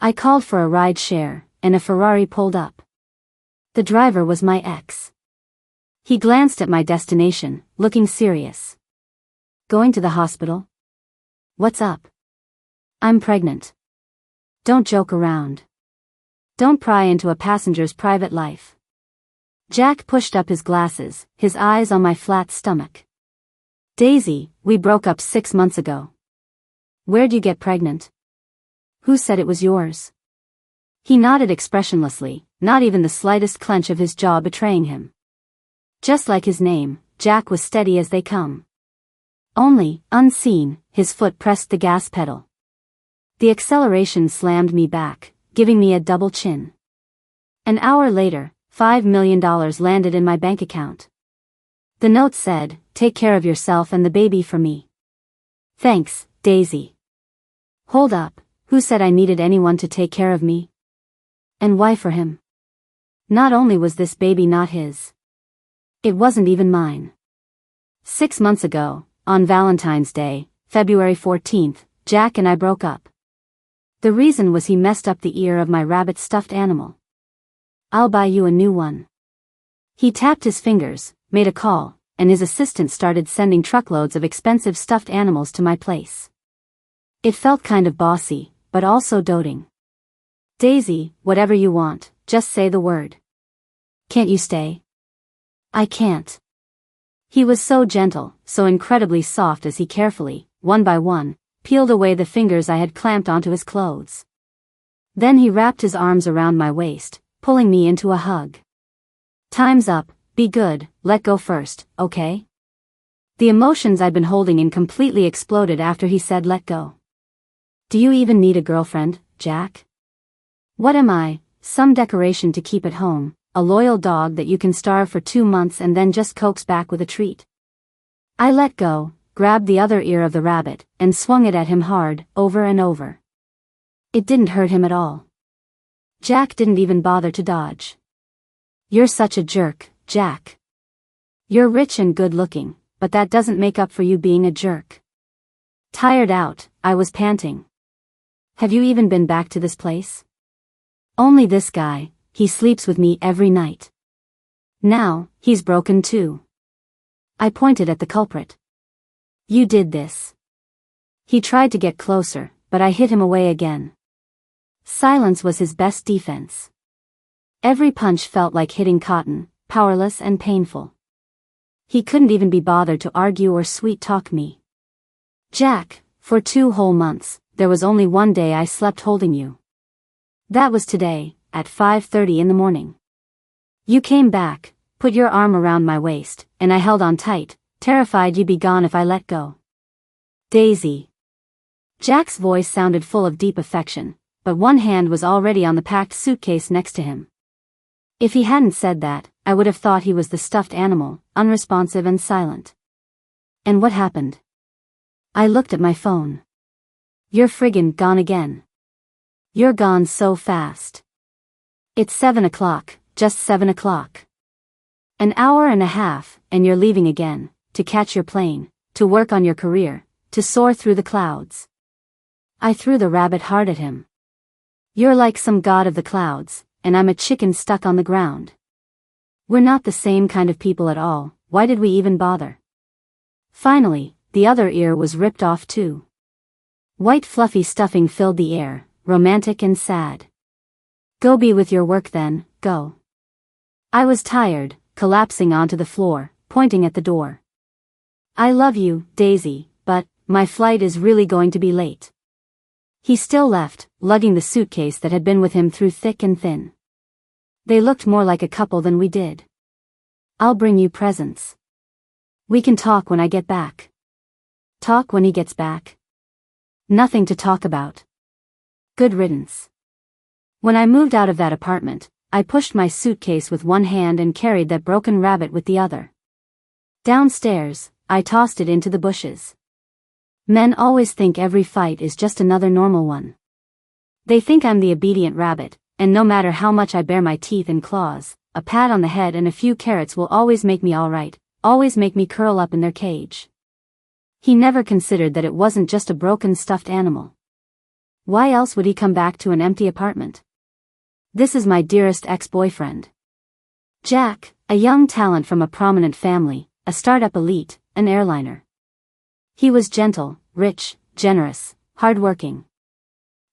I called for a ride share, and a Ferrari pulled up. The driver was my ex. He glanced at my destination, looking serious. Going to the hospital? What's up? I'm pregnant. Don't joke around. Don't pry into a passenger's private life. Jack pushed up his glasses, his eyes on my flat stomach. Daisy, we broke up 6 months ago. Where'd you get pregnant? Who said it was yours? He nodded expressionlessly, not even the slightest clench of his jaw betraying him. Just like his name, Jack was steady as they come. Only, unseen, his foot pressed the gas pedal. The acceleration slammed me back, giving me a double chin. An hour later, $5 million landed in my bank account. The note said, "Take care of yourself and the baby for me." Thanks, Daisy. Hold up, who said I needed anyone to take care of me? And why for him? Not only was this baby not his. It wasn't even mine. 6 months ago, on Valentine's Day, February 14th, Jack and I broke up. The reason was he messed up the ear of my rabbit stuffed animal. I'll buy you a new one. He tapped his fingers, made a call, and his assistant started sending truckloads of expensive stuffed animals to my place. It felt kind of bossy, but also doting. Daisy, whatever you want, just say the word. Can't you stay? I can't. He was so gentle, so incredibly soft as he carefully, one by one, peeled away the fingers I had clamped onto his clothes. Then he wrapped his arms around my waist, pulling me into a hug. Time's up, be good, let go first, okay? The emotions I'd been holding in completely exploded after he said let go. Do you even need a girlfriend, Jack? What am I, some decoration to keep at home, a loyal dog that you can starve for 2 months and then just coax back with a treat? I let go, grabbed the other ear of the rabbit, and swung it at him hard, over and over. It didn't hurt him at all. Jack didn't even bother to dodge. You're such a jerk, Jack. You're rich and good-looking, but that doesn't make up for you being a jerk. Tired out, I was panting. Have you even been back to this place? Only this guy, he sleeps with me every night. Now, he's broken too. I pointed at the culprit. You did this. He tried to get closer, but I hit him away again. Silence was his best defense. Every punch felt like hitting cotton, powerless and painful. He couldn't even be bothered to argue or sweet-talk me. Jack, for 2 whole months, there was only one day I slept holding you. That was today, at 5:30 in the morning. You came back, put your arm around my waist, and I held on tight, terrified you'd be gone if I let go. Daisy. Jack's voice sounded full of deep affection, but one hand was already on the packed suitcase next to him. If he hadn't said that, I would have thought he was the stuffed animal, unresponsive and silent. And what happened? I looked at my phone. You're friggin' gone again. You're gone so fast. It's 7 o'clock, just 7 o'clock. An hour and a half, and you're leaving again, to catch your plane, to work on your career, to soar through the clouds. I threw the rabbit hard at him. You're like some god of the clouds, and I'm a chicken stuck on the ground. We're not the same kind of people at all, why did we even bother? Finally, the other ear was ripped off too. White fluffy stuffing filled the air, romantic and sad. Go be with your work then, go. I was tired, collapsing onto the floor, pointing at the door. I love you, Daisy, but my flight is really going to be late. He still left, lugging the suitcase that had been with him through thick and thin. They looked more like a couple than we did. I'll bring you presents. We can talk when I get back. Talk when he gets back? Nothing to talk about. Good riddance. When I moved out of that apartment, I pushed my suitcase with one hand and carried that broken rabbit with the other. Downstairs, I tossed it into the bushes. Men always think every fight is just another normal one. They think I'm the obedient rabbit, and no matter how much I bare my teeth and claws, a pat on the head and a few carrots will always make me all right, always make me curl up in their cage. He never considered that it wasn't just a broken stuffed animal. Why else would he come back to an empty apartment? This is my dearest ex-boyfriend. Jack, a young talent from a prominent family, a startup elite, an airliner. He was gentle, rich, generous, hardworking.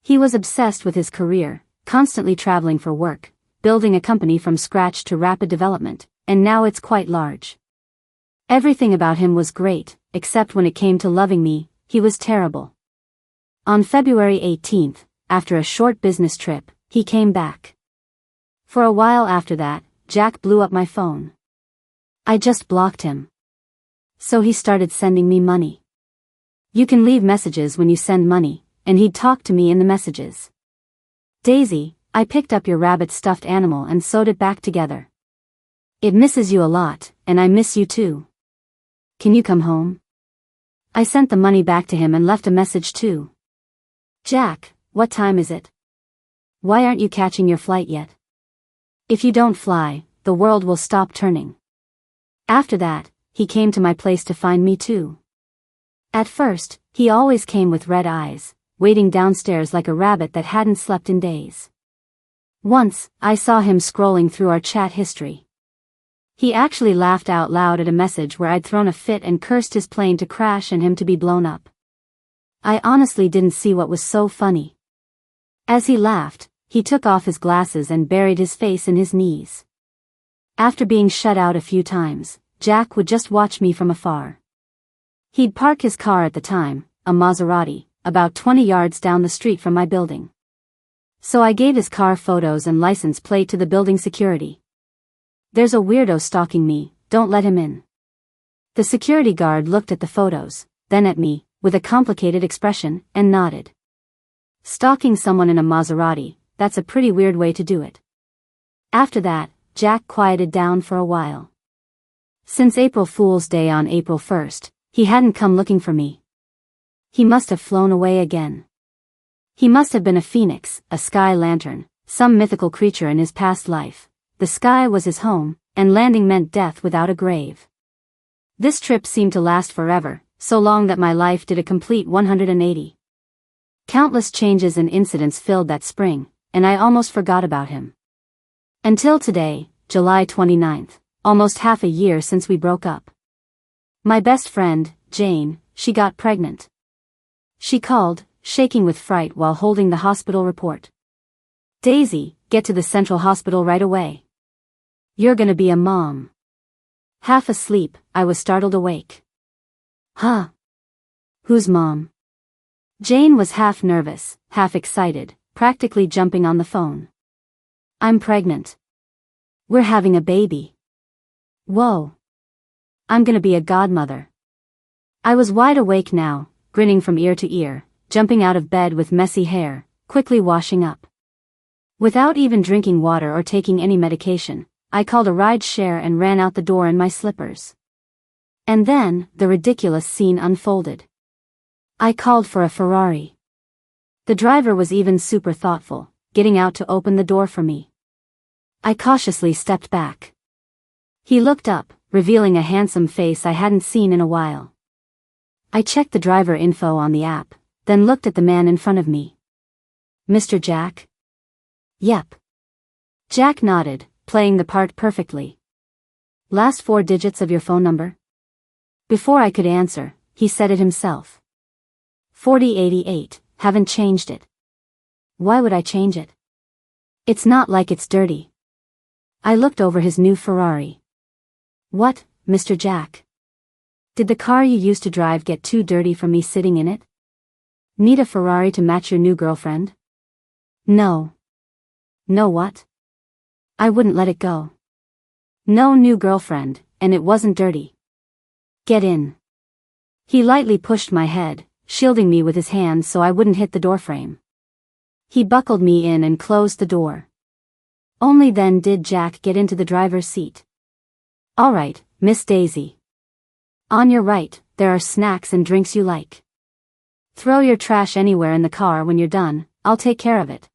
He was obsessed with his career, constantly traveling for work, building a company from scratch to rapid development, and now it's quite large. Everything about him was great, except when it came to loving me, he was terrible. On February 18th, after a short business trip, he came back. For a while after that, Jack blew up my phone. I just blocked him. So he started sending me money. You can leave messages when you send money, and he'd talk to me in the messages. Daisy, I picked up your rabbit stuffed animal and sewed it back together. It misses you a lot, and I miss you too. Can you come home? I sent the money back to him and left a message too. Jack, what time is it? Why aren't you catching your flight yet? If you don't fly, the world will stop turning. After that, he came to my place to find me too. At first, he always came with red eyes, waiting downstairs like a rabbit that hadn't slept in days. Once, I saw him scrolling through our chat history. He actually laughed out loud at a message where I'd thrown a fit and cursed his plane to crash and him to be blown up. I honestly didn't see what was so funny. As he laughed, he took off his glasses and buried his face in his knees. After being shut out a few times, Jack would just watch me from afar. He'd park his car at the time, a Maserati, about 20 yards down the street from my building. So I gave his car photos and license plate to the building security. There's a weirdo stalking me, don't let him in. The security guard looked at the photos, then at me, with a complicated expression, and nodded. Stalking someone in a Maserati, that's a pretty weird way to do it. After that, Jack quieted down for a while. Since April Fool's Day on April 1st, he hadn't come looking for me. He must have flown away again. He must have been a phoenix, a sky lantern, some mythical creature in his past life. The sky was his home, and landing meant death without a grave. This trip seemed to last forever, so long that my life did a complete 180. Countless changes and incidents filled that spring, and I almost forgot about him. Until today, July 29th, almost half a year since we broke up. My best friend, Jane, she got pregnant. She called, shaking with fright while holding the hospital report. Daisy, get to the central hospital right away. You're gonna be a mom. Half asleep, I was startled awake. Huh? Who's mom? Jane was half nervous, half excited, practically jumping on the phone. I'm pregnant. We're having a baby. Whoa. I'm gonna be a godmother. I was wide awake now, grinning from ear to ear, jumping out of bed with messy hair, quickly washing up. Without even drinking water or taking any medication, I called a ride share and ran out the door in my slippers. And then, the ridiculous scene unfolded. I called for a Ferrari. The driver was even super thoughtful, getting out to open the door for me. I cautiously stepped back. He looked up, revealing a handsome face I hadn't seen in a while. I checked the driver info on the app, then looked at the man in front of me. Mr. Jack? Yep. Jack nodded, playing the part perfectly. Last 4 digits of your phone number? Before I could answer, he said it himself. 4088, haven't changed it. Why would I change it? It's not like it's dirty. I looked over his new Ferrari. What, Mr. Jack? Did the car you used to drive get too dirty from me sitting in it? Need a Ferrari to match your new girlfriend? No. No what? I wouldn't let it go. No new girlfriend, and it wasn't dirty. Get in. He lightly pushed my head, shielding me with his hand so I wouldn't hit the doorframe. He buckled me in and closed the door. Only then did Jack get into the driver's seat. All right, Miss Daisy. On your right, there are snacks and drinks you like. Throw your trash anywhere in the car when you're done, I'll take care of it.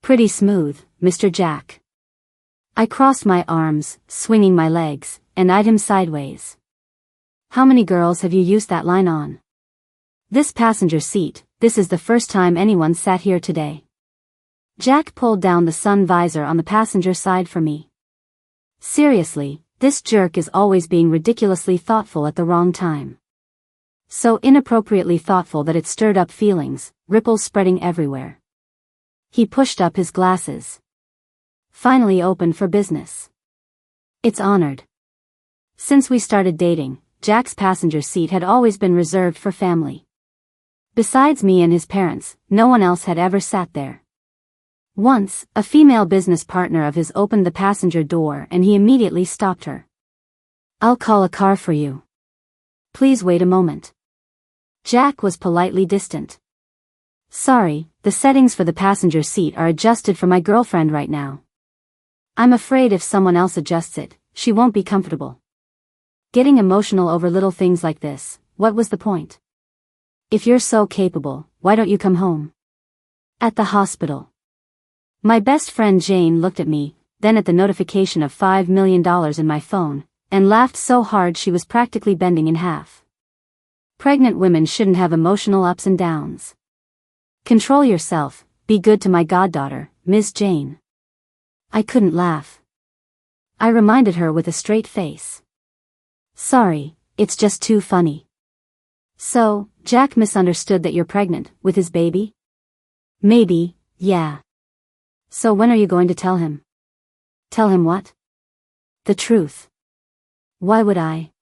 Pretty smooth, Mr. Jack. I crossed my arms, swinging my legs, and eyed him sideways. How many girls have you used that line on? This passenger seat, this is the first time anyone sat here today. Jack pulled down the sun visor on the passenger side for me. Seriously, this jerk is always being ridiculously thoughtful at the wrong time. So inappropriately thoughtful that it stirred up feelings, ripples spreading everywhere. He pushed up his glasses. Finally open for business. It's honored. Since we started dating, Jack's passenger seat had always been reserved for family. Besides me and his parents, no one else had ever sat there. Once, a female business partner of his opened the passenger door and he immediately stopped her. "I'll call a car for you. Please wait a moment." Jack was politely distant. "Sorry, the settings for the passenger seat are adjusted for my girlfriend right now. I'm afraid if someone else adjusts it, she won't be comfortable." Getting emotional over little things like this, what was the point? If you're so capable, why don't you come home? At the hospital. My best friend Jane looked at me, then at the notification of $5 million in my phone, and laughed so hard she was practically bending in half. Pregnant women shouldn't have emotional ups and downs. Control yourself, be good to my goddaughter, Miss Jane. I couldn't laugh. I reminded her with a straight face. Sorry, it's just too funny. So, Jack misunderstood that you're pregnant, with his baby? Maybe, yeah. So when are you going to tell him? Tell him what? The truth. Why would I?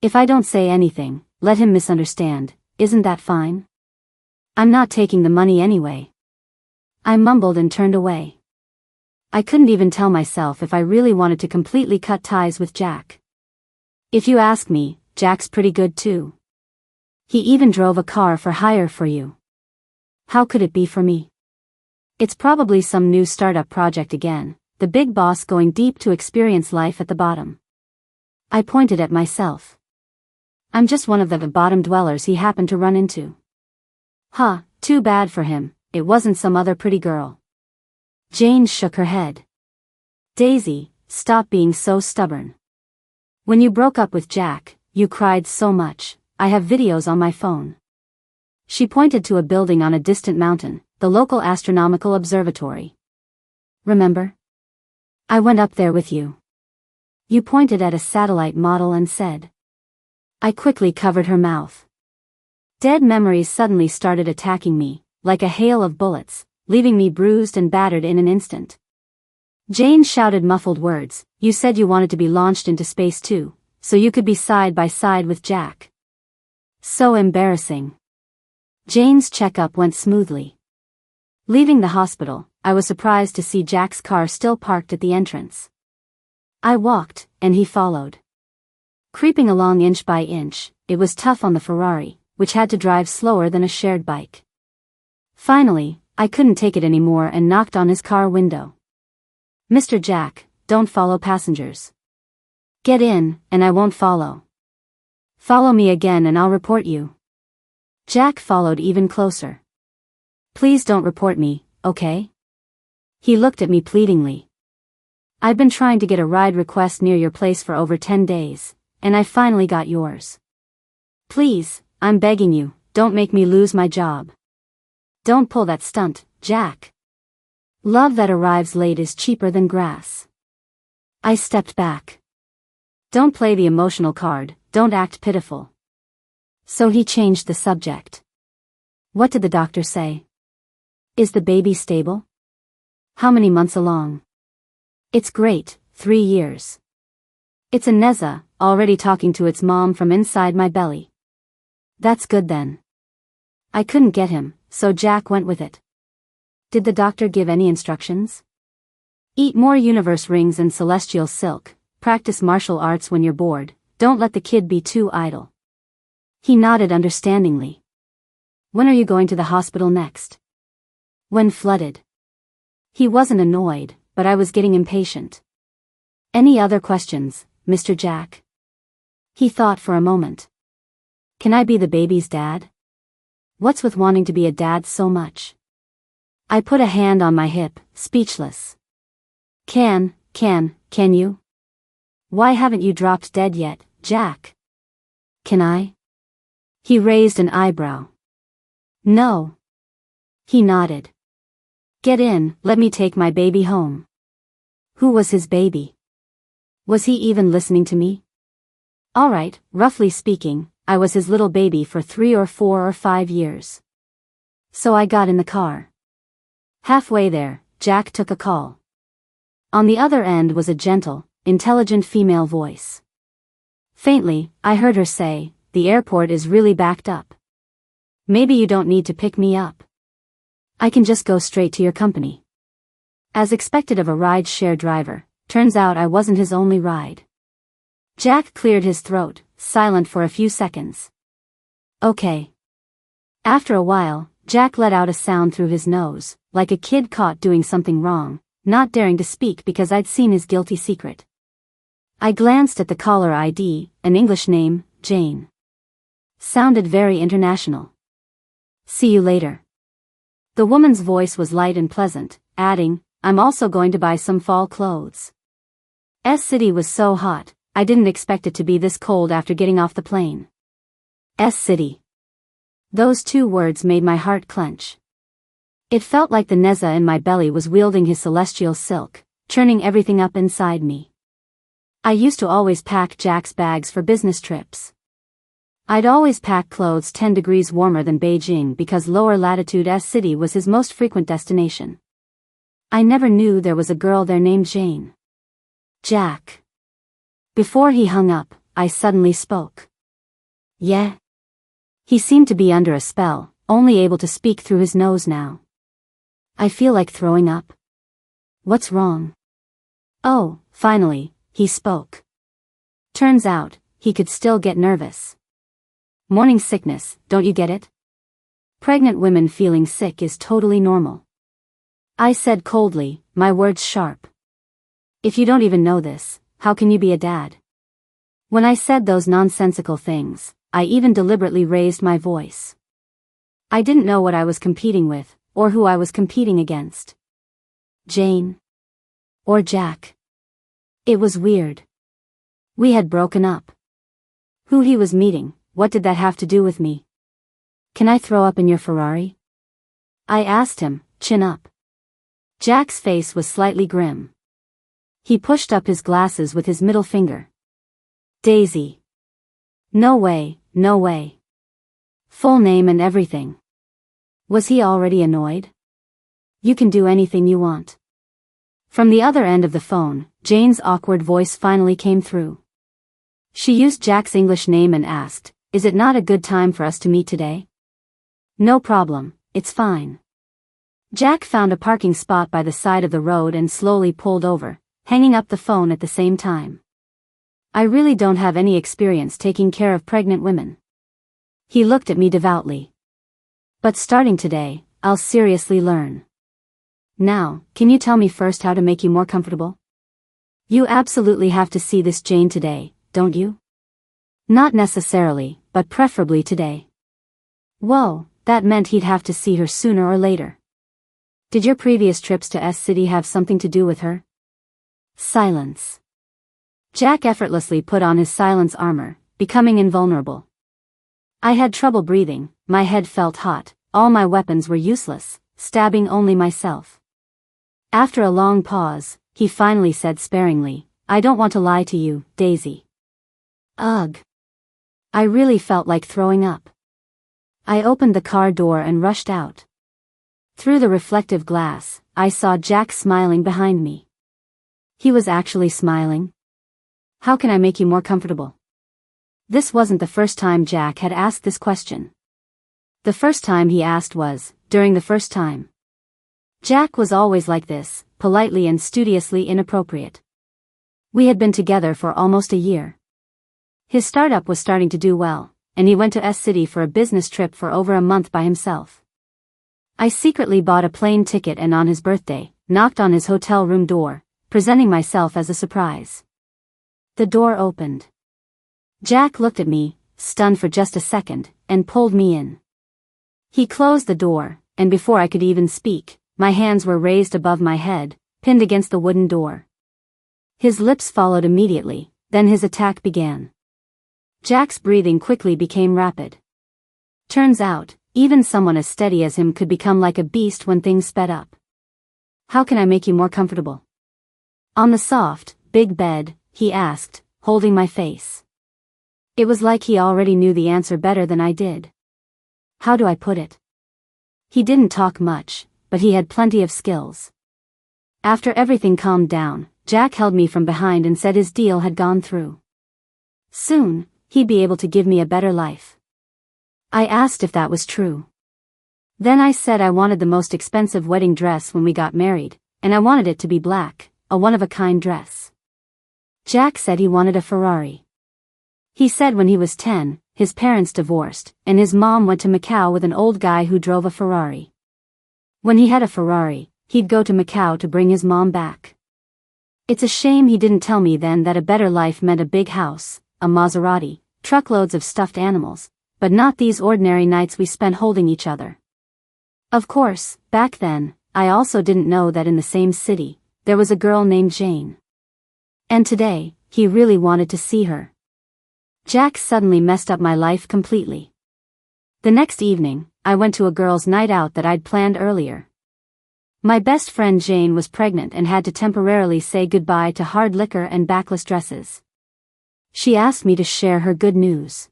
If I don't say anything, let him misunderstand, isn't that fine? I'm not taking the money anyway. I mumbled and turned away. I couldn't even tell myself if I really wanted to completely cut ties with Jack. If you ask me, Jack's pretty good too. He even drove a car for hire for you. How could it be for me? It's probably some new startup project again, the big boss going deep to experience life at the bottom. I pointed at myself. I'm just one of the bottom dwellers he happened to run into. Huh, too bad for him, it wasn't some other pretty girl. Jane shook her head. Daisy, stop being so stubborn. When you broke up with Jack, you cried so much. I have videos on my phone. She pointed to a building on a distant mountain, the local astronomical observatory. Remember? I went up there with you. You pointed at a satellite model and said. I quickly covered her mouth. Dead memories suddenly started attacking me, like a hail of bullets, leaving me bruised and battered in an instant. Jane shouted muffled words. You said you wanted to be launched into space too, so you could be side by side with Jack. So embarrassing. Jane's checkup went smoothly. Leaving the hospital, I was surprised to see Jack's car still parked at the entrance. I walked, and he followed. Creeping along inch by inch, it was tough on the Ferrari, which had to drive slower than a shared bike. Finally, I couldn't take it anymore and knocked on his car window. Mr. Jack, don't follow passengers. Get in, and I won't follow. Follow me again and I'll report you. Jack followed even closer. Please don't report me, okay? He looked at me pleadingly. I've been trying to get a ride request near your place for over 10 days, and I finally got yours. Please, I'm begging you, don't make me lose my job. Don't pull that stunt, Jack. Love that arrives late is cheaper than grass. I stepped back. Don't play the emotional card, don't act pitiful. So he changed the subject. What did the doctor say? Is the baby stable? How many months along? It's great, 3 years. It's a Neza, already talking to its mom from inside my belly. That's good then. I couldn't get him, so Jack went with it. Did the doctor give any instructions? Eat more universe rings and celestial silk, practice martial arts when you're bored, don't let the kid be too idle. He nodded understandingly. When are you going to the hospital next? When flooded. He wasn't annoyed, but I was getting impatient. Any other questions, Mr. Jack? He thought for a moment. Can I be the baby's dad? What's with wanting to be a dad so much? I put a hand on my hip, speechless. Can you? Why haven't you dropped dead yet, Jack? Can I? He raised an eyebrow. No. He nodded. Get in, let me take my baby home. Who was his baby? Was he even listening to me? All right, roughly speaking, I was his little baby for 3 or 4 or 5 years. So I got in the car. Halfway there, Jack took a call. On the other end was a gentle, intelligent female voice. Faintly, I heard her say, "The airport is really backed up. Maybe you don't need to pick me up. I can just go straight to your company." As expected of a ride-share driver, turns out I wasn't his only ride. Jack cleared his throat, silent for a few seconds. Okay. After a while, Jack let out a sound through his nose, like a kid caught doing something wrong, not daring to speak because I'd seen his guilty secret. I glanced at the caller ID, an English name, Jane. Sounded very international. See you later. The woman's voice was light and pleasant, adding, I'm also going to buy some fall clothes. S-City was so hot, I didn't expect it to be this cold after getting off the plane. S-City. Those 2 words made my heart clench. It felt like the Neza in my belly was wielding his celestial silk, churning everything up inside me. I used to always pack Jack's bags for business trips. I'd always pack clothes 10 degrees warmer than Beijing because lower latitude S-City was his most frequent destination. I never knew there was a girl there named Jane. Jack. Before he hung up, I suddenly spoke. Yeah? He seemed to be under a spell, only able to speak through his nose now. I feel like throwing up. What's wrong? Oh, finally, he spoke. Turns out, he could still get nervous. Morning sickness, don't you get it? Pregnant women feeling sick is totally normal. I said coldly, my words sharp. If you don't even know this, how can you be a dad? When I said those nonsensical things, I even deliberately raised my voice. I didn't know what I was competing with, or who I was competing against. Jane? Or Jack? It was weird. We had broken up. Who he was meeting, what did that have to do with me? Can I throw up in your Ferrari? I asked him, chin up. Jack's face was slightly grim. He pushed up his glasses with his middle finger. Daisy. No way, no way. Full name and everything. Was he already annoyed? You can do anything you want. From the other end of the phone, Jane's awkward voice finally came through. She used Jack's English name and asked, Is it not a good time for us to meet today? No problem, it's fine. Jack found a parking spot by the side of the road and slowly pulled over, hanging up the phone at the same time. I really don't have any experience taking care of pregnant women. He looked at me devoutly. But starting today, I'll seriously learn. Now, can you tell me first how to make you more comfortable? You absolutely have to see this Jane today, don't you? Not necessarily, but preferably today. Whoa, that meant he'd have to see her sooner or later. Did your previous trips to S-City have something to do with her? Silence. Jack effortlessly put on his silence armor, becoming invulnerable. I had trouble breathing, my head felt hot, all my weapons were useless, stabbing only myself. After a long pause, he finally said sparingly, I don't want to lie to you, Daisy. Ugh. I really felt like throwing up. I opened the car door and rushed out. Through the reflective glass, I saw Jack smiling behind me. He was actually smiling. How can I make you more comfortable? This wasn't the first time Jack had asked this question. The first time he asked was, during the first time. Jack was always like this, politely and studiously inappropriate. We had been together for almost a year. His startup was starting to do well, and he went to S-City for a business trip for over a month by himself. I secretly bought a plane ticket and on his birthday, knocked on his hotel room door, presenting myself as a surprise. The door opened. Jack looked at me, stunned for just a second, and pulled me in. He closed the door, and before I could even speak, my hands were raised above my head, pinned against the wooden door. His lips followed immediately, then his attack began. Jack's breathing quickly became rapid. Turns out, even someone as steady as him could become like a beast when things sped up. How can I make you more comfortable? On the soft, big bed, he asked, holding my face. It was like he already knew the answer better than I did. How do I put it? He didn't talk much, but he had plenty of skills. After everything calmed down, Jack held me from behind and said his deal had gone through. Soon, he'd be able to give me a better life. I asked if that was true. Then I said I wanted the most expensive wedding dress when we got married, and I wanted it to be black, a one-of-a-kind dress. Jack said he wanted a Ferrari. He said when he was 10, his parents divorced, and his mom went to Macau with an old guy who drove a Ferrari. When he had a Ferrari, he'd go to Macau to bring his mom back. It's a shame he didn't tell me then that a better life meant a big house, a Maserati, truckloads of stuffed animals, but not these ordinary nights we spent holding each other. Of course, back then, I also didn't know that in the same city, there was a girl named Jane. And today, he really wanted to see her. Jack suddenly messed up my life completely. The next evening, I went to a girls' night out that I'd planned earlier. My best friend Jane was pregnant and had to temporarily say goodbye to hard liquor and backless dresses. She asked me to share her good news.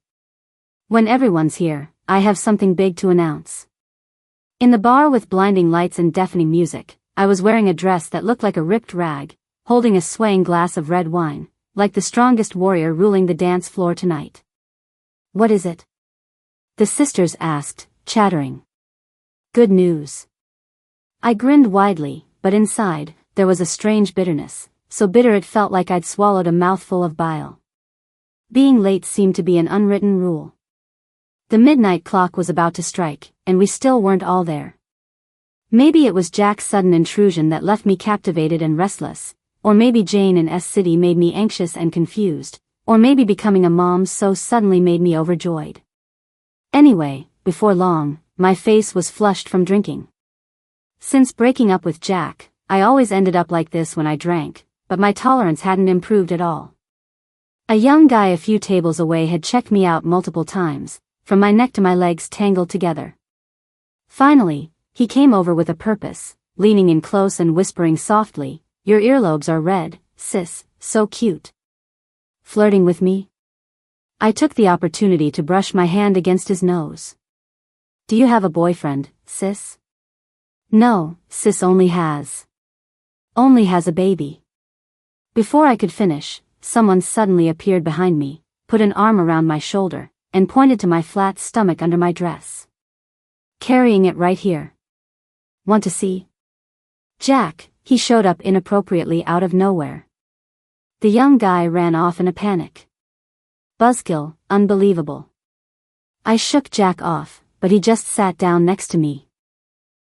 When everyone's here, I have something big to announce. In the bar with blinding lights and deafening music, I was wearing a dress that looked like a ripped rag, holding a swaying glass of red wine, like the strongest warrior ruling the dance floor tonight. What is it? The sisters asked, chattering. Good news. I grinned widely, but inside, there was a strange bitterness, so bitter it felt like I'd swallowed a mouthful of bile. Being late seemed to be an unwritten rule. The midnight clock was about to strike, and we still weren't all there. Maybe it was Jack's sudden intrusion that left me captivated and restless, or maybe Jane in S-City made me anxious and confused, or maybe becoming a mom so suddenly made me overjoyed. Anyway, before long, my face was flushed from drinking. Since breaking up with Jack, I always ended up like this when I drank, but my tolerance hadn't improved at all. A young guy a few tables away had checked me out multiple times, from my neck to my legs tangled together. Finally, he came over with a purpose, leaning in close and whispering softly, "Your earlobes are red, sis, so cute." Flirting with me? I took the opportunity to brush my hand against his nose. Do you have a boyfriend, sis? No, sis only has a baby. Before I could finish, someone suddenly appeared behind me, put an arm around my shoulder, and pointed to my flat stomach under my dress. Carrying it right here. Want to see? Jack, he showed up inappropriately out of nowhere. The young guy ran off in a panic. Buzzkill, unbelievable. I shook Jack off, but he just sat down next to me.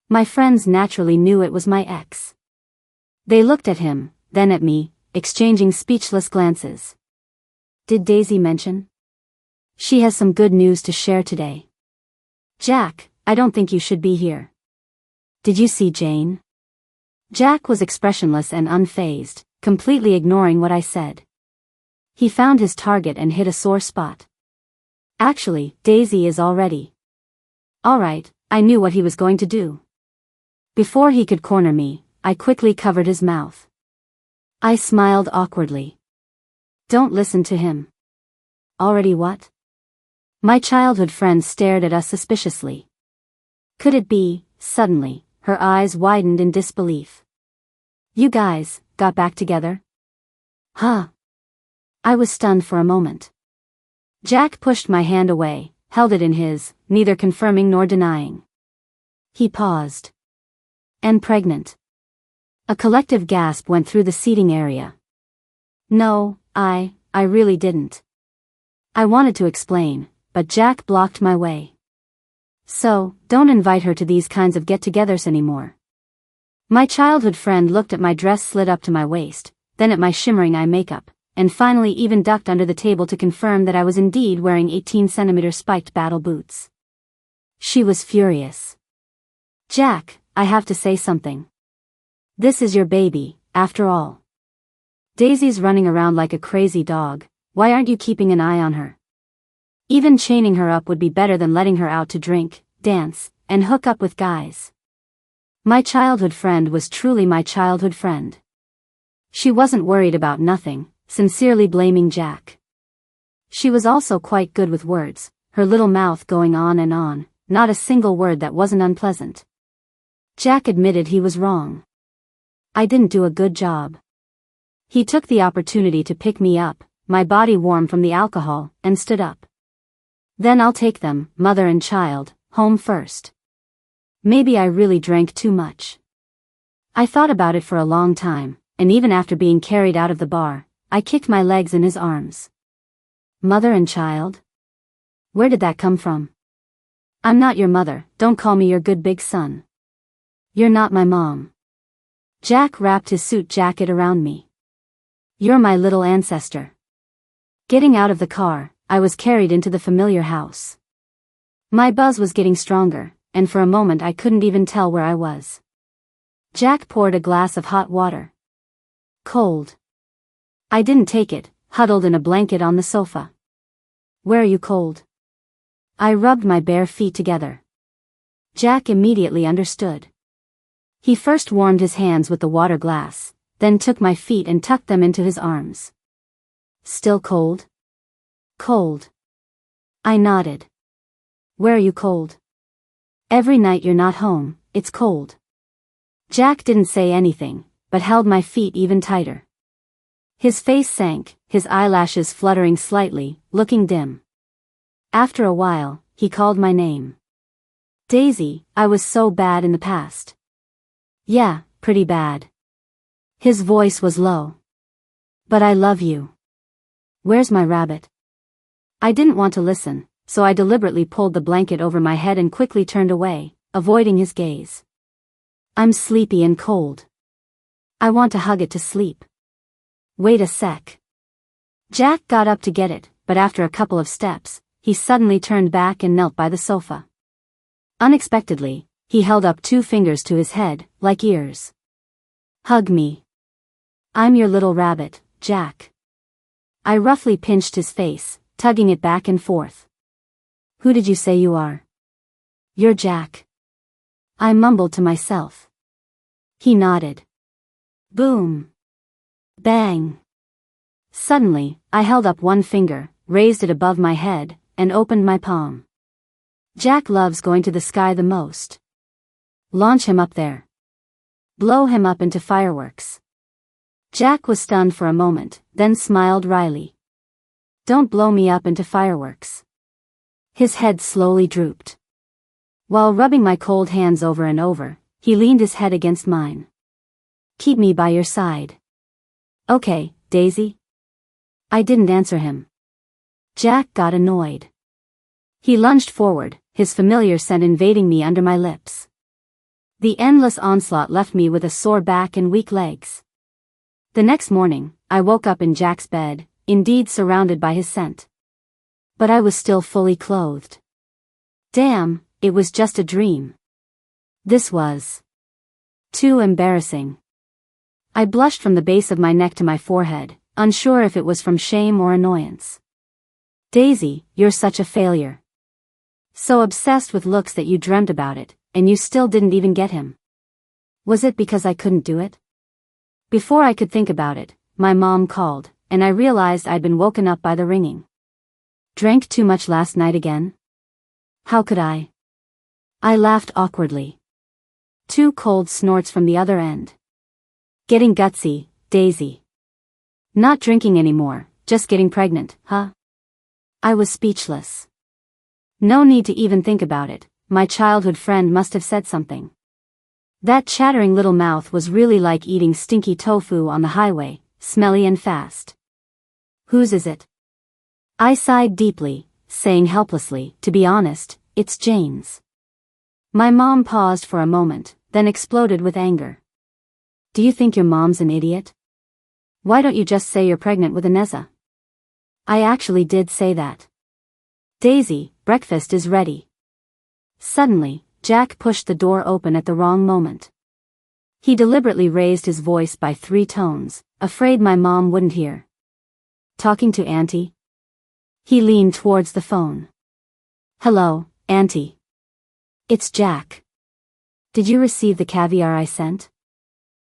My friends naturally knew it was my ex. They looked at him, then at me, exchanging speechless glances. Did Daisy mention? She has some good news to share today. Jack, I don't think you should be here. Did you see Jane? Jack was expressionless and unfazed, completely ignoring what I said. He found his target and hit a sore spot. Actually, Daisy is already. All right, I knew what he was going to do. Before he could corner me, I quickly covered his mouth. I smiled awkwardly. Don't listen to him. Already what? My childhood friends stared at us suspiciously. Could it be, suddenly, her eyes widened in disbelief. You guys, got back together? Huh? I was stunned for a moment. Jack pushed my hand away, held it in his, neither confirming nor denying. He paused. And pregnant. A collective gasp went through the seating area. No, I really didn't. I wanted to explain, but Jack blocked my way. So, don't invite her to these kinds of get-togethers anymore. My childhood friend looked at my dress slid up to my waist, then at my shimmering eye makeup, and finally even ducked under the table to confirm that I was indeed wearing 18-centimeter spiked battle boots. She was furious. Jack, I have to say something. This is your baby, after all. Daisy's running around like a crazy dog, why aren't you keeping an eye on her? Even chaining her up would be better than letting her out to drink, dance, and hook up with guys. My childhood friend was truly my childhood friend. She wasn't worried about nothing, sincerely blaming Jack. She was also quite good with words, her little mouth going on and on, not a single word that wasn't unpleasant. Jack admitted he was wrong. I didn't do a good job. He took the opportunity to pick me up, my body warm from the alcohol, and stood up. Then I'll take them, mother and child, home first. Maybe I really drank too much. I thought about it for a long time, and even after being carried out of the bar, I kicked my legs in his arms. Mother and child? Where did that come from? I'm not your mother, don't call me your good big son. You're not my mom. Jack wrapped his suit jacket around me. You're my little ancestor. Getting out of the car, I was carried into the familiar house. My buzz was getting stronger, and for a moment I couldn't even tell where I was. Jack poured a glass of hot water. Cold. I didn't take it, huddled in a blanket on the sofa. Where are you cold? I rubbed my bare feet together. Jack immediately understood. He first warmed his hands with the water glass, then took my feet and tucked them into his arms. Still cold? Cold. I nodded. Where are you cold? Every night you're not home, it's cold. Jack didn't say anything, but held my feet even tighter. His face sank, his eyelashes fluttering slightly, looking dim. After a while, he called my name. Daisy, I was so bad in the past. Yeah, pretty bad. His voice was low. But I love you. Where's my rabbit? I didn't want to listen, so I deliberately pulled the blanket over my head and quickly turned away, avoiding his gaze. I'm sleepy and cold. I want to hug it to sleep. Wait a sec. Jack got up to get it, but after a couple of steps, he suddenly turned back and knelt by the sofa. Unexpectedly, he held up 2 fingers to his head, like ears. Hug me. I'm your little rabbit, Jack. I roughly pinched his face, tugging it back and forth. Who did you say you are? You're Jack. I mumbled to myself. He nodded. Boom. Bang. Suddenly, I held up one finger, raised it above my head, and opened my palm. Jack loves going to the sky the most. Launch him up there. Blow him up into fireworks. Jack was stunned for a moment, then smiled wryly. Don't blow me up into fireworks. His head slowly drooped. While rubbing my cold hands over and over, he leaned his head against mine. Keep me by your side. Okay, Daisy? I didn't answer him. Jack got annoyed. He lunged forward, his familiar scent invading me under my lips. The endless onslaught left me with a sore back and weak legs. The next morning, I woke up in Jack's bed, indeed surrounded by his scent. But I was still fully clothed. Damn, it was just a dream. This was too embarrassing. I blushed from the base of my neck to my forehead, unsure if it was from shame or annoyance. Daisy, you're such a failure. So obsessed with looks that you dreamt about it, and you still didn't even get him. Was it because I couldn't do it? Before I could think about it, my mom called, and I realized I'd been woken up by the ringing. Drank too much last night again? How could I? I laughed awkwardly. 2 cold snorts from the other end. Getting gutsy, Daisy. Not drinking anymore, just getting pregnant, huh? I was speechless. No need to even think about it, my childhood friend must have said something. That chattering little mouth was really like eating stinky tofu on the highway, smelly and fast. Whose is it? I sighed deeply, saying helplessly, to be honest, it's Jane's. My mom paused for a moment, then exploded with anger. Do you think your mom's an idiot? Why don't you just say you're pregnant with Ineza? I actually did say that. Daisy, breakfast is ready. Suddenly, Jack pushed the door open at the wrong moment. He deliberately raised his voice by 3 tones, afraid my mom wouldn't hear. Talking to Auntie? He leaned towards the phone. Hello, Auntie. It's Jack. Did you receive the caviar I sent?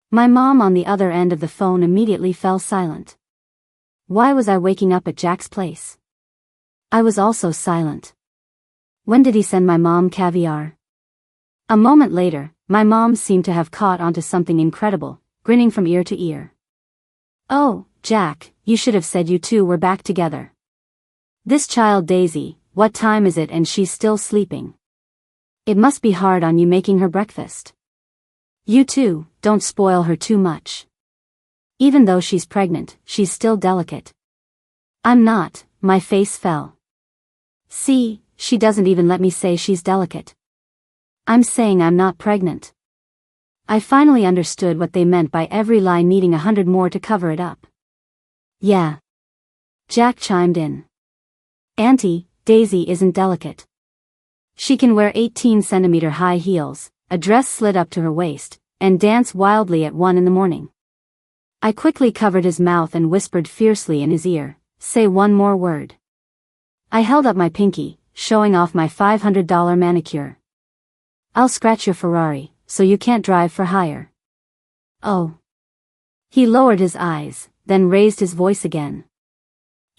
My mom on the other end of the phone immediately fell silent. Why was I waking up at Jack's place? I was also silent. When did he send my mom caviar? A moment later, my mom seemed to have caught onto something incredible, grinning from ear to ear. Oh, Jack, you should have said you two were back together. This child Daisy, what time is it and she's still sleeping? It must be hard on you making her breakfast. You too, don't spoil her too much. Even though she's pregnant, she's still delicate. I'm not, my face fell. See, she doesn't even let me say she's delicate. I'm saying I'm not pregnant. I finally understood what they meant by every lie needing 100 more to cover it up. Yeah. Jack chimed in. Auntie, Daisy isn't delicate. She can wear 18-centimeter high heels, a dress slid up to her waist, and dance wildly at 1 in the morning. I quickly covered his mouth and whispered fiercely in his ear, say one more word. I held up my pinky, showing off my $500 manicure. I'll scratch your Ferrari, so you can't drive for hire. Oh. He lowered his eyes, then raised his voice again.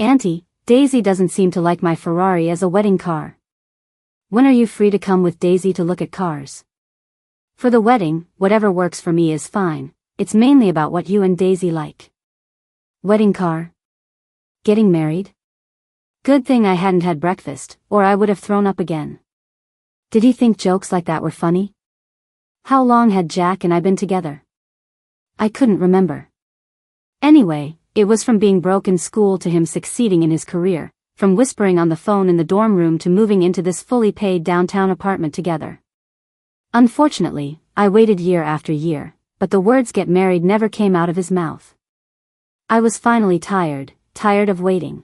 Auntie, Daisy doesn't seem to like my Ferrari as a wedding car. When are you free to come with Daisy to look at cars? For the wedding, whatever works for me is fine, it's mainly about what you and Daisy like. Wedding car? Getting married? Good thing I hadn't had breakfast, or I would have thrown up again. Did he think jokes like that were funny? How long had Jack and I been together? I couldn't remember. Anyway, it was from being broke in school to him succeeding in his career, from whispering on the phone in the dorm room to moving into this fully paid downtown apartment together. Unfortunately, I waited year after year, but the words get married never came out of his mouth. I was finally tired of waiting.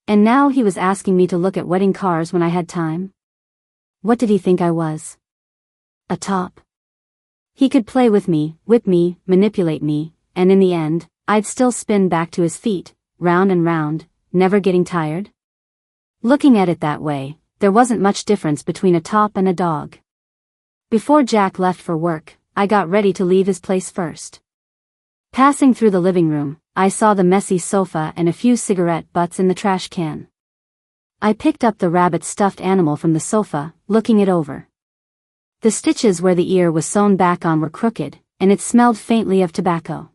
And now he was asking me to look at wedding cars when I had time? What did he think I was? A top? He could play with me, whip me, manipulate me, and in the end, I'd still spin back to his feet, round and round, never getting tired? Looking at it that way, there wasn't much difference between a top and a dog. Before Jack left for work, I got ready to leave his place first. Passing through the living room, I saw the messy sofa and a few cigarette butts in the trash can. I picked up the rabbit stuffed animal from the sofa, looking it over. The stitches where the ear was sewn back on were crooked, and it smelled faintly of tobacco.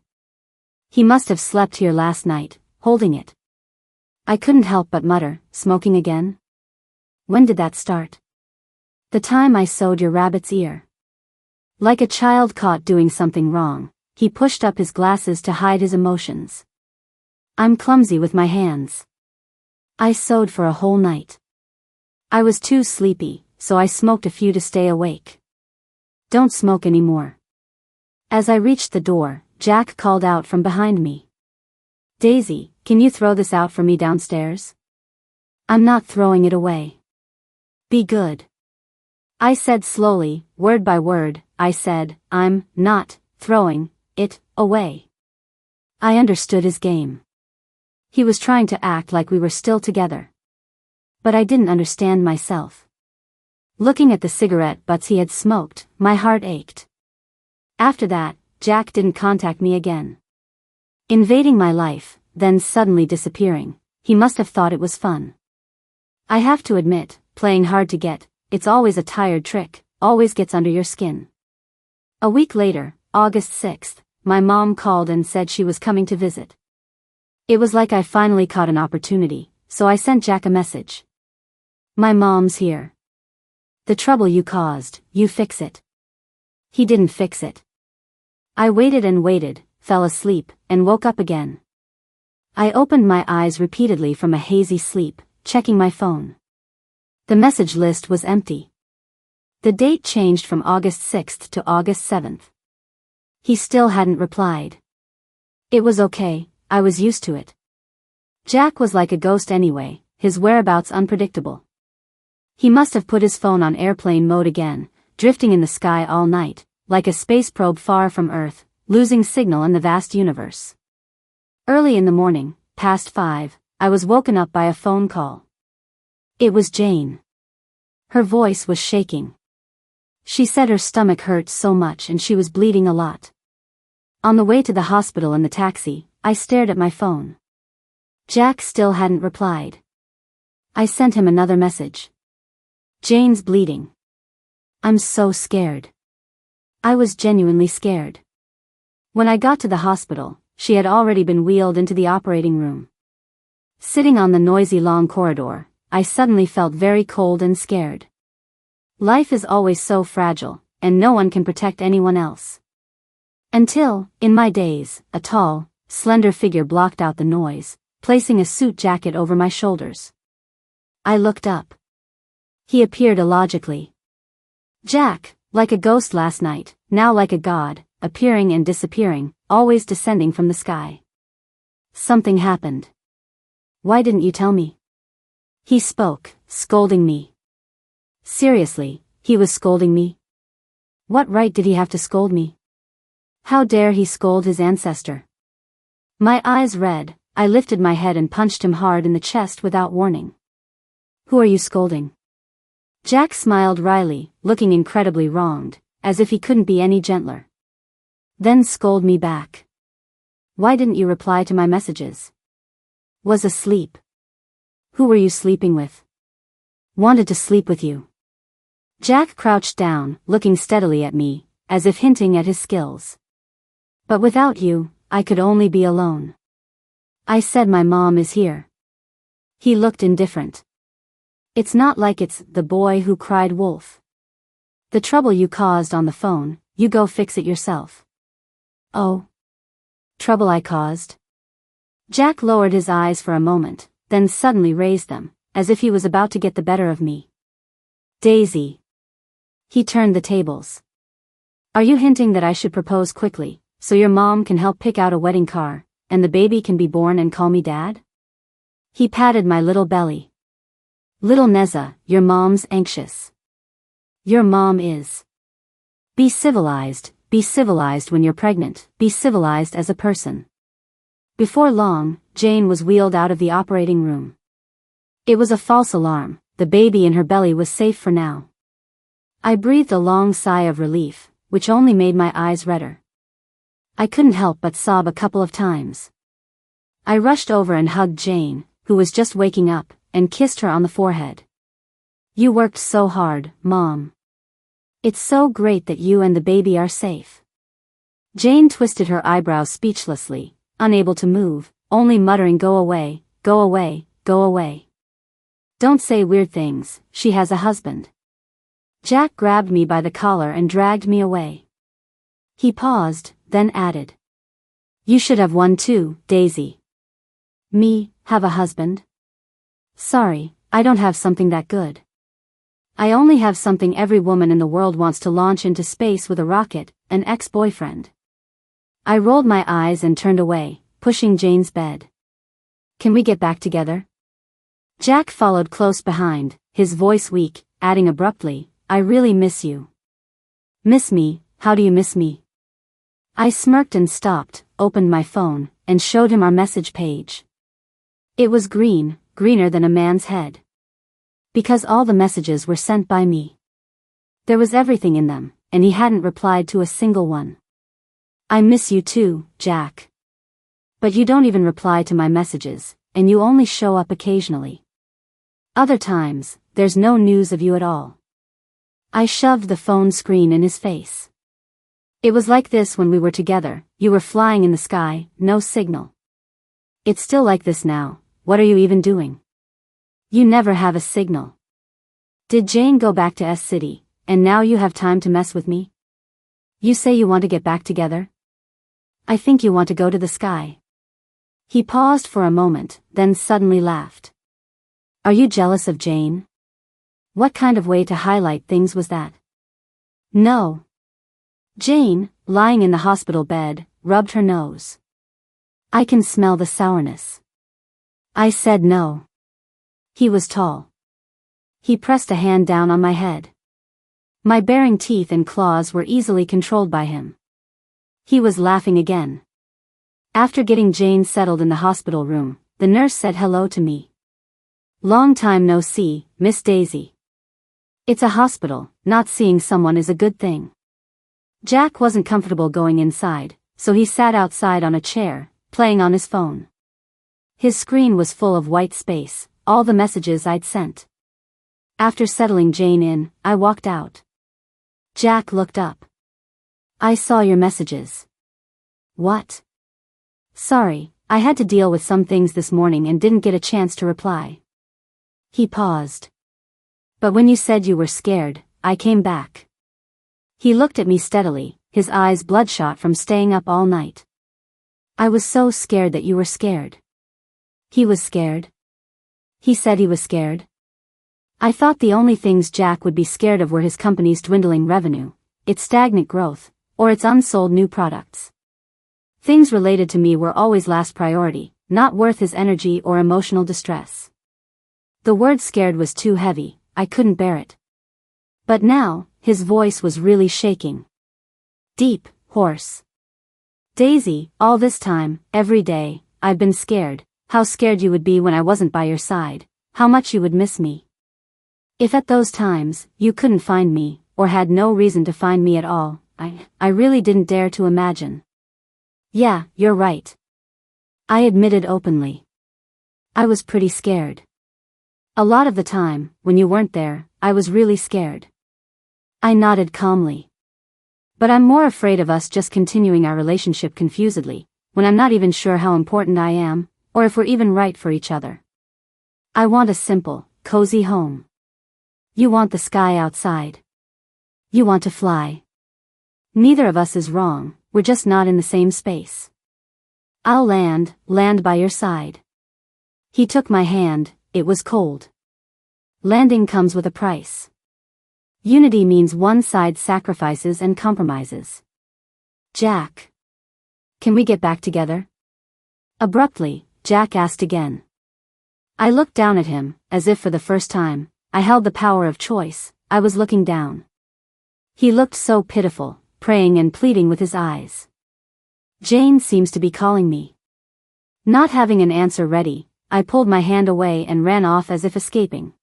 He must have slept here last night, holding it. I couldn't help but mutter, smoking again? When did that start? The time I sewed your rabbit's ear. Like a child caught doing something wrong, he pushed up his glasses to hide his emotions. I'm clumsy with my hands. I sewed for a whole night. I was too sleepy, so I smoked a few to stay awake. Don't smoke anymore. As I reached the door, Jack called out from behind me. Daisy, can you throw this out for me downstairs? I'm not throwing it away. Be good. I said slowly, word by word, I said, I'm not throwing it away. I understood his game. He was trying to act like we were still together. But I didn't understand myself. Looking at the cigarette butts he had smoked, my heart ached. After that, Jack didn't contact me again. Invading my life, then suddenly disappearing, he must have thought it was fun. I have to admit, playing hard to get, it's always a tired trick, always gets under your skin. A week later, August 6th, my mom called and said she was coming to visit. It was like I finally caught an opportunity, so I sent Jack a message. My mom's here. The trouble you caused, you fix it. He didn't fix it. I waited and waited, fell asleep, and woke up again. I opened my eyes repeatedly from a hazy sleep, checking my phone. The message list was empty. The date changed from August 6th to August 7th. He still hadn't replied. It was okay, I was used to it. Jack was like a ghost anyway, his whereabouts unpredictable. He must have put his phone on airplane mode again, drifting in the sky all night, like a space probe far from Earth, losing signal in the vast universe. Early in the morning, past 5, I was woken up by a phone call. It was Jane. Her voice was shaking. She said her stomach hurt so much and she was bleeding a lot. On the way to the hospital in the taxi, I stared at my phone. Jack still hadn't replied. I sent him another message. Jane's bleeding. I'm so scared. I was genuinely scared. When I got to the hospital, she had already been wheeled into the operating room. Sitting on the noisy long corridor, I suddenly felt very cold and scared. Life is always so fragile, and no one can protect anyone else. Until, in my daze, a tall, slender figure blocked out the noise, placing a suit jacket over my shoulders. I looked up. He appeared illogically. Jack, like a ghost last night, now like a god, appearing and disappearing, always descending from the sky. Something happened. Why didn't you tell me? He spoke, scolding me. Seriously, he was scolding me? What right did he have to scold me? How dare he scold his ancestor? My eyes red, I lifted my head and punched him hard in the chest without warning. Who are you scolding? Jack smiled wryly, looking incredibly wronged, as if he couldn't be any gentler. Then scold me back. Why didn't you reply to my messages? Was asleep. Who were you sleeping with? Wanted to sleep with you. Jack crouched down, looking steadily at me, as if hinting at his skills. But without you, I could only be alone. I said my mom is here. He looked indifferent. It's not like it's the boy who cried wolf. The trouble you caused on the phone, you go fix it yourself. Oh. Trouble I caused? Jack lowered his eyes for a moment, then suddenly raised them, as if he was about to get the better of me. Daisy. He turned the tables. Are you hinting that I should propose quickly, so your mom can help pick out a wedding car, and the baby can be born and call me Dad? He patted my little belly. Little Neza, your mom's anxious. Your mom is. Be civilized when you're pregnant, be civilized as a person. Before long, Jane was wheeled out of the operating room. It was a false alarm, the baby in her belly was safe for now. I breathed a long sigh of relief, which only made my eyes redder. I couldn't help but sob a couple of times. I rushed over and hugged Jane, who was just waking up, and kissed her on the forehead. You worked so hard, Mom. It's so great that you and the baby are safe. Jane twisted her eyebrows speechlessly, unable to move, only muttering go away, go away, go away. Don't say weird things, she has a husband. Jack grabbed me by the collar and dragged me away. He paused, then added. You should have one too, Daisy. Me, have a husband? Sorry, I don't have something that good. I only have something every woman in the world wants to launch into space with a rocket, an ex-boyfriend. I rolled my eyes and turned away, pushing Jane's bed. Can we get back together? Jack followed close behind, his voice weak, adding abruptly, I really miss you. Miss me, how do you miss me? I smirked and stopped, opened my phone, and showed him our message page. It was green, greener than a man's head. Because all the messages were sent by me. There was everything in them, and he hadn't replied to a single one. I miss you too, Jack. But you don't even reply to my messages, and you only show up occasionally. Other times, there's no news of you at all. I shoved the phone screen in his face. It was like this when we were together, you were flying in the sky, no signal. It's still like this now, what are you even doing? You never have a signal. Did Jane go back to S-City, and now you have time to mess with me? You say you want to get back together? I think you want to go to the sky. He paused for a moment, then suddenly laughed. Are you jealous of Jane? What kind of way to highlight things was that? No. Jane, lying in the hospital bed, rubbed her nose. I can smell the sourness. I said no. He was tall. He pressed a hand down on my head. My baring teeth and claws were easily controlled by him. He was laughing again. After getting Jane settled in the hospital room, the nurse said hello to me. "Long time no see, Miss Daisy." It's a hospital, not seeing someone is a good thing. Jack wasn't comfortable going inside, so he sat outside on a chair, playing on his phone. His screen was full of white space, all the messages I'd sent. After settling Jane in, I walked out. Jack looked up. "I saw your messages." "What?" "Sorry, I had to deal with some things this morning and didn't get a chance to reply." He paused. "But when you said you were scared, I came back." He looked at me steadily, his eyes bloodshot from staying up all night. "I was so scared that you were scared." He was scared? He said he was scared? I thought the only things Jack would be scared of were his company's dwindling revenue, its stagnant growth, or its unsold new products. Things related to me were always last priority, not worth his energy or emotional distress. The word scared was too heavy, I couldn't bear it. But now, his voice was really shaking. Deep, hoarse. "Daisy, all this time, every day, I've been scared, how scared you would be when I wasn't by your side, how much you would miss me. If at those times, you couldn't find me, or had no reason to find me at all, I really didn't dare to imagine." "Yeah, you're right." I admitted openly. I was pretty scared. A lot of the time, when you weren't there, I was really scared. I nodded calmly. "But I'm more afraid of us just continuing our relationship confusedly, when I'm not even sure how important I am, or if we're even right for each other. I want a simple, cozy home. You want the sky outside. You want to fly. Neither of us is wrong, we're just not in the same space. I'll land by your side." He took my hand, it was cold. Landing comes with a price. Unity means one side sacrifices and compromises. "Jack. Can we get back together?" Abruptly, Jack asked again. I looked down at him, as if for the first time, I held the power of choice, I was looking down. He looked so pitiful, praying and pleading with his eyes. "Jane seems to be calling me." Not having an answer ready, I pulled my hand away and ran off as if escaping.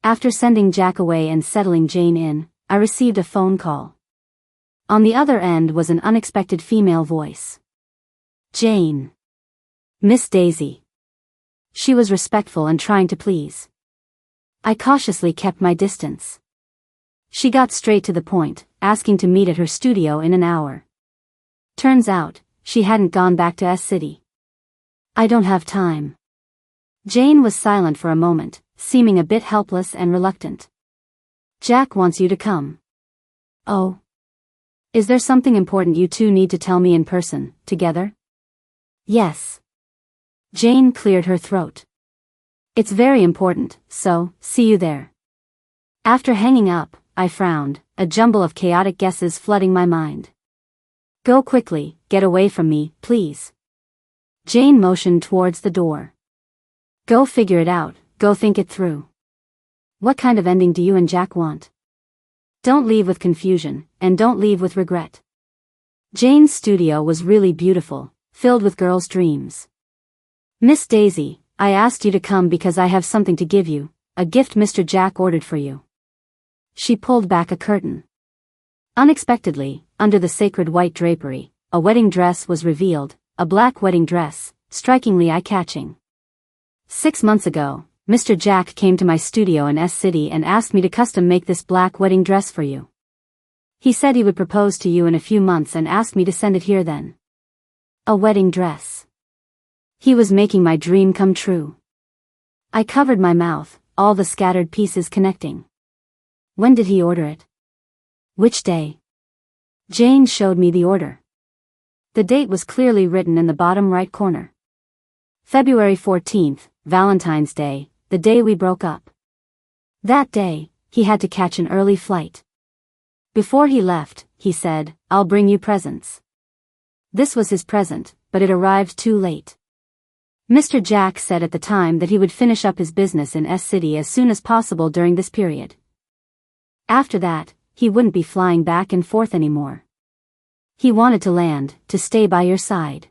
After sending Jack away and settling Jane in, I received a phone call. On the other end was an unexpected female voice. "Jane. Miss Daisy." She was respectful and trying to please. I cautiously kept my distance. She got straight to the point, asking to meet at her studio in an hour. Turns out, she hadn't gone back to S-City. "I don't have time." Jane was silent for a moment, seeming a bit helpless and reluctant. "Jack wants you to come." "Oh. Is there something important you two need to tell me in person, together?" "Yes." Jane cleared her throat. "It's very important, so, see you there." After hanging up, I frowned, a jumble of chaotic guesses flooding my mind. "Go quickly, get away from me, please." Jane motioned towards the door. "Go figure it out, go think it through. What kind of ending do you and Jack want? Don't leave with confusion, and don't leave with regret." Jane's studio was really beautiful, filled with girls' dreams. "Miss Daisy, I asked you to come because I have something to give you, a gift Mr. Jack ordered for you." She pulled back a curtain. Unexpectedly, under the sacred white drapery, a wedding dress was revealed, a black wedding dress, strikingly eye-catching. 6 months ago, Mr. Jack came to my studio in S-City and asked me to custom make this black wedding dress for you. He said he would propose to you in a few months and asked me to send it here then. A wedding dress. He was making my dream come true. I covered my mouth, all the scattered pieces connecting. When did he order it? Which day? Jane showed me the order. The date was clearly written in the bottom right corner. February 14th, Valentine's Day, the day we broke up. That day, he had to catch an early flight. Before he left, he said, "I'll bring you presents." This was his present, but it arrived too late. Mr. Jack said at the time that he would finish up his business in S-City as soon as possible during this period. After that, he wouldn't be flying back and forth anymore. He wanted to land, to stay by your side.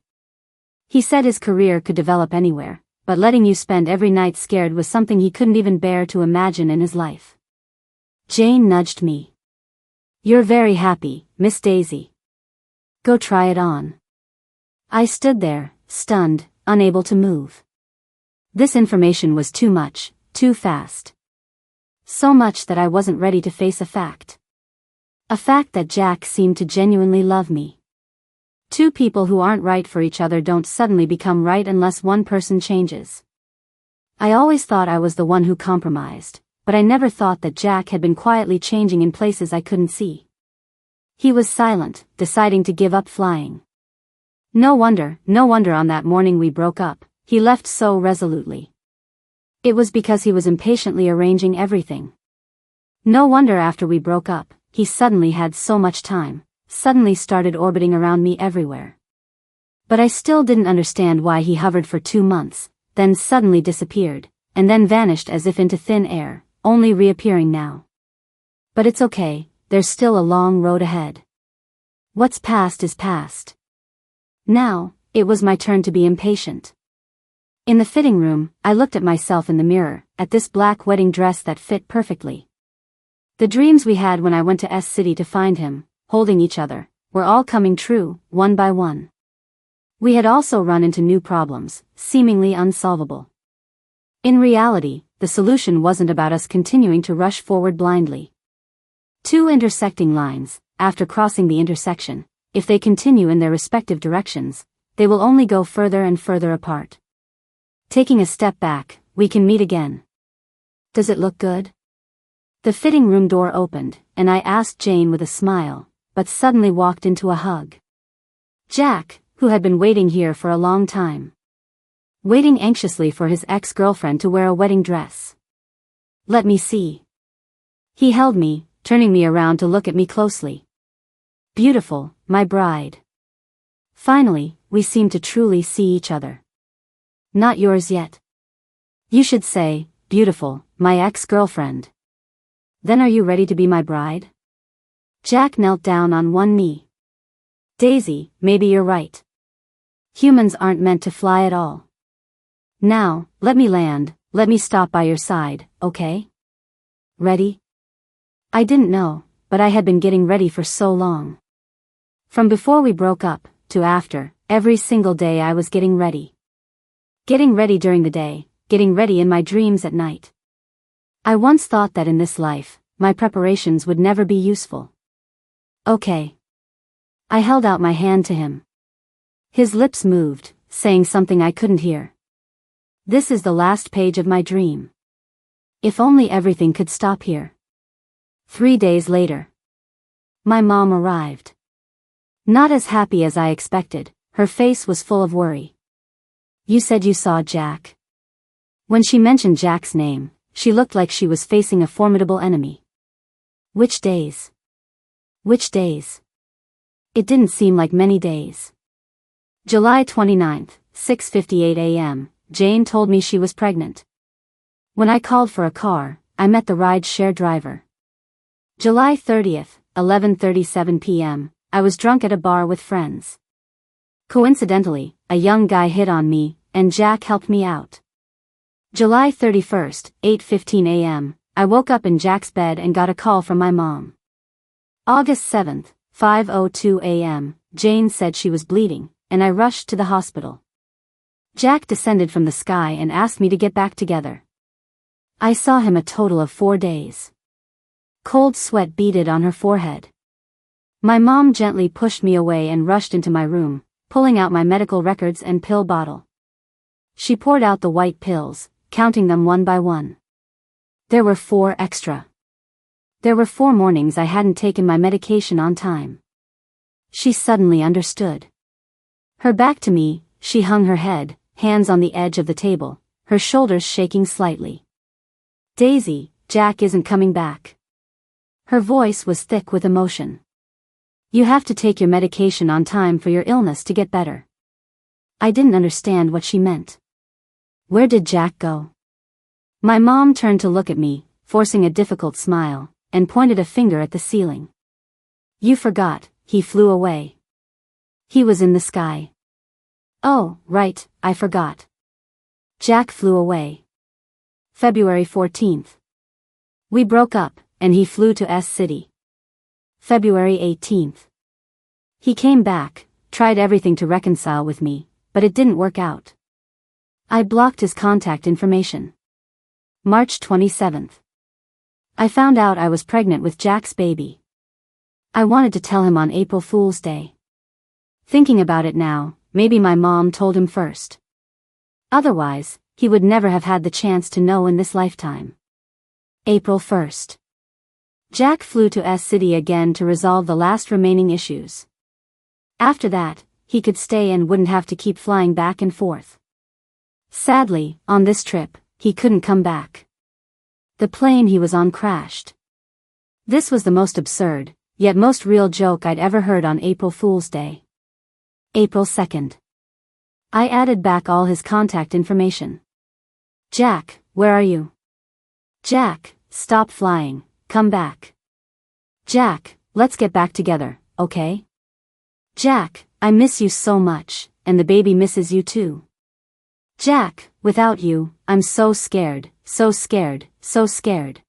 He said his career could develop anywhere, but letting you spend every night scared was something he couldn't even bear to imagine in his life. Jane nudged me. You're very happy, Miss Daisy. Go try it on. I stood there, stunned, unable to move. This information was too much, too fast. So much that I wasn't ready to face a fact. A fact that Jack seemed to genuinely love me. Two people who aren't right for each other don't suddenly become right unless one person changes. I always thought I was the one who compromised, but I never thought that Jack had been quietly changing in places I couldn't see. He was silent, deciding to give up flying. No wonder on that morning we broke up, he left so resolutely. It was because he was impatiently arranging everything. No wonder after we broke up, he suddenly had so much time, suddenly started orbiting around me everywhere. But I still didn't understand why he hovered for 2 months, then suddenly disappeared, and then vanished as if into thin air, only reappearing now. But it's okay, there's still a long road ahead. What's past is past. Now, it was my turn to be impatient. In the fitting room, I looked at myself in the mirror, at this black wedding dress that fit perfectly. The dreams we had when I went to S-City to find him, holding each other, were all coming true, one by one. We had also run into new problems, seemingly unsolvable. In reality, the solution wasn't about us continuing to rush forward blindly. Two intersecting lines, after crossing the intersection, if they continue in their respective directions, they will only go further and further apart. Taking a step back, we can meet again. Does it look good? The fitting room door opened, and I asked Jane with a smile, but suddenly walked into a hug. Jack, who had been waiting here for a long time. Waiting anxiously for his ex-girlfriend to wear a wedding dress. Let me see. He held me, turning me around to look at me closely. Beautiful, my bride. Finally, we seemed to truly see each other. Not yours yet. You should say, beautiful, my ex-girlfriend. Then are you ready to be my bride? Jack knelt down on one knee. Daisy, maybe you're right. Humans aren't meant to fly at all. Now, let me land, let me stop by your side, okay? Ready? I didn't know, but I had been getting ready for so long. From before we broke up, to after, every single day I was getting ready. Getting ready during the day, getting ready in my dreams at night. I once thought that in this life, my preparations would never be useful. Okay. I held out my hand to him. His lips moved, saying something I couldn't hear. This is the last page of my dream. If only everything could stop here. 3 days later. My mom arrived. Not as happy as I expected, her face was full of worry. You said you saw Jack. When she mentioned Jack's name, she looked like she was facing a formidable enemy. Which days? Which days? It didn't seem like many days. July 29th, 6:58 a.m., Jane told me she was pregnant. When I called for a car, I met the ride-share driver. July 30th, 11:37 p.m., I was drunk at a bar with friends. Coincidentally, a young guy hit on me, and Jack helped me out. July 31st, 8:15 a.m., I woke up in Jack's bed and got a call from my mom. August 7th, 5:02 a.m., Jane said she was bleeding, and I rushed to the hospital. Jack descended from the sky and asked me to get back together. I saw him a total of 4 days. Cold sweat beaded on her forehead. My mom gently pushed me away and rushed into my room, pulling out my medical records and pill bottle. She poured out the white pills, counting them one by one. There were 4 extra. There were 4 mornings I hadn't taken my medication on time. She suddenly understood. Her back to me, she hung her head, hands on the edge of the table, her shoulders shaking slightly. Daisy, Jack isn't coming back. Her voice was thick with emotion. You have to take your medication on time for your illness to get better. I didn't understand what she meant. Where did Jack go? My mom turned to look at me, forcing a difficult smile, and pointed a finger at the ceiling. You forgot, he flew away. He was in the sky. Oh, right, I forgot. Jack flew away. February 14th. We broke up, and he flew to S City. February 18th. He came back, tried everything to reconcile with me, but it didn't work out. I blocked his contact information. March 27th. I found out I was pregnant with Jack's baby. I wanted to tell him on April Fool's Day. Thinking about it now, maybe my mom told him first. Otherwise, he would never have had the chance to know in this lifetime. April 1st. Jack flew to S City again to resolve the last remaining issues. After that, he could stay and wouldn't have to keep flying back and forth. Sadly, on this trip, he couldn't come back. The plane he was on crashed. This was the most absurd, yet most real joke I'd ever heard on April Fool's Day. April 2nd. I added back all his contact information. Jack, where are you? Jack, stop flying, come back. Jack, let's get back together, okay? Jack, I miss you so much, and the baby misses you too. Jack, without you, I'm so scared, so scared, so scared.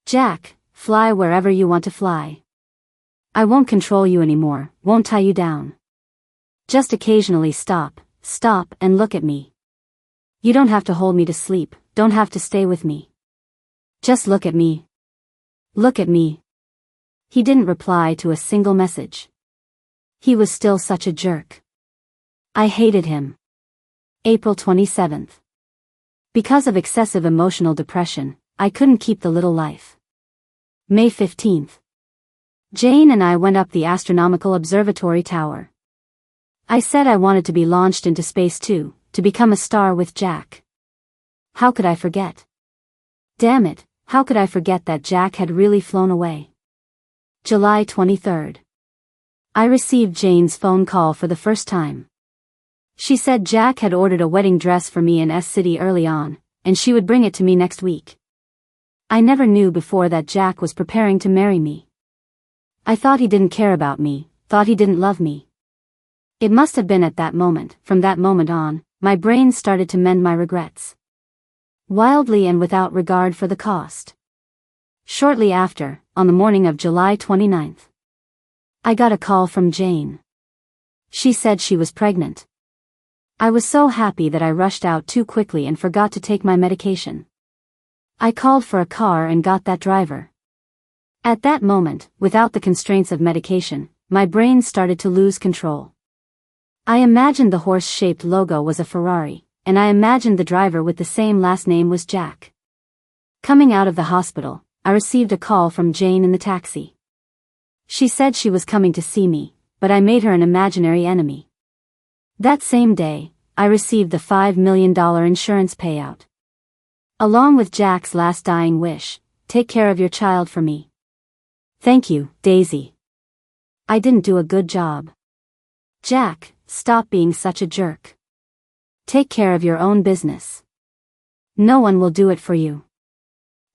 Jack, fly wherever you want to fly. I won't control you anymore, won't tie you down. Just occasionally stop and look at me. You don't have to hold me to sleep, don't have to stay with me. Just look at me. Look at me. He didn't reply to a single message. He was still such a jerk. I hated him. April 27th. Because of excessive emotional depression, I couldn't keep the little life. May 15th. Jane and I went up the astronomical observatory tower. I said I wanted to be launched into space too, to become a star with Jack. How could I forget? Damn it, how could I forget that Jack had really flown away? July 23rd. I received Jane's phone call for the first time. She said Jack had ordered a wedding dress for me in S City early on, and she would bring it to me next week. I never knew before that Jack was preparing to marry me. I thought he didn't care about me, thought he didn't love me. It must have been at that moment, from that moment on, my brain started to mend my regrets. Wildly and without regard for the cost. Shortly after, on the morning of July 29th, I got a call from Jane. She said she was pregnant. I was so happy that I rushed out too quickly and forgot to take my medication. I called for a car and got that driver. At that moment, without the constraints of medication, my brain started to lose control. I imagined the horse-shaped logo was a Ferrari, and I imagined the driver with the same last name was Jack. Coming out of the hospital, I received a call from Jane in the taxi. She said she was coming to see me, but I made her an imaginary enemy. That same day, I received the $5 million insurance payout. Along with Jack's last dying wish, take care of your child for me. Thank you, Daisy. I didn't do a good job. Jack, stop being such a jerk. Take care of your own business. No one will do it for you.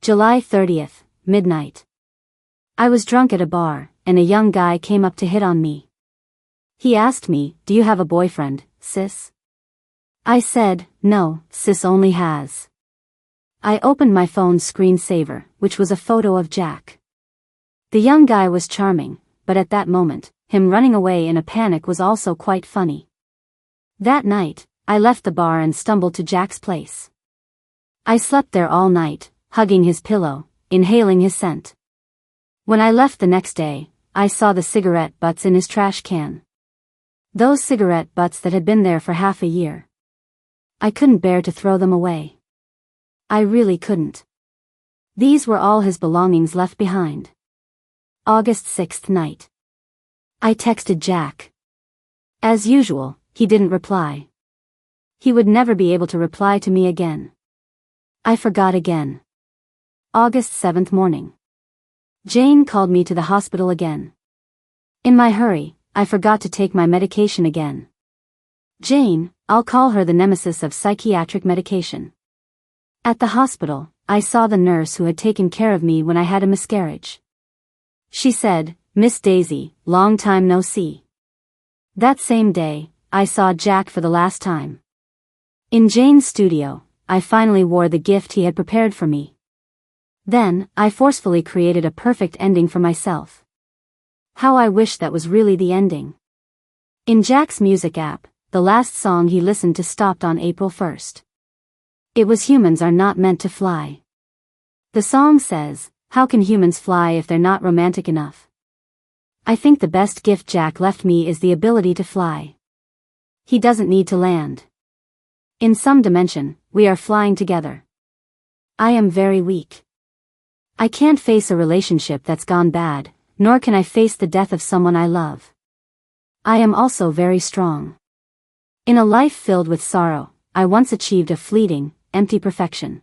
July 30th, midnight. I was drunk at a bar, and a young guy came up to hit on me. He asked me, "Do you have a boyfriend, sis?" I said, "No, sis only has." I opened my phone's screensaver, which was a photo of Jack. The young guy was charming, but at that moment, him running away in a panic was also quite funny. That night, I left the bar and stumbled to Jack's place. I slept there all night, hugging his pillow, inhaling his scent. When I left the next day, I saw the cigarette butts in his trash can. Those cigarette butts that had been there for half a year. I couldn't bear to throw them away. I really couldn't. These were all his belongings left behind. August 6th night. I texted Jack. As usual, he didn't reply. He would never be able to reply to me again. I forgot again. August 7th morning. Jane called me to the hospital again. In my hurry, I forgot to take my medication again. Jane, I'll call her the nemesis of psychiatric medication. At the hospital, I saw the nurse who had taken care of me when I had a miscarriage. She said, "Miss Daisy, long time no see." That same day, I saw Jack for the last time. In Jane's studio, I finally wore the gift he had prepared for me. Then, I forcefully created a perfect ending for myself. How I wish that was really the ending. In Jack's music app, the last song he listened to stopped on April 1st. It was Humans Are Not Meant to Fly. The song says, how can humans fly if they're not romantic enough? I think the best gift Jack left me is the ability to fly. He doesn't need to land. In some dimension, we are flying together. I am very weak. I can't face a relationship that's gone bad, nor can I face the death of someone I love. I am also very strong. In a life filled with sorrow, I once achieved a fleeting, empty perfection.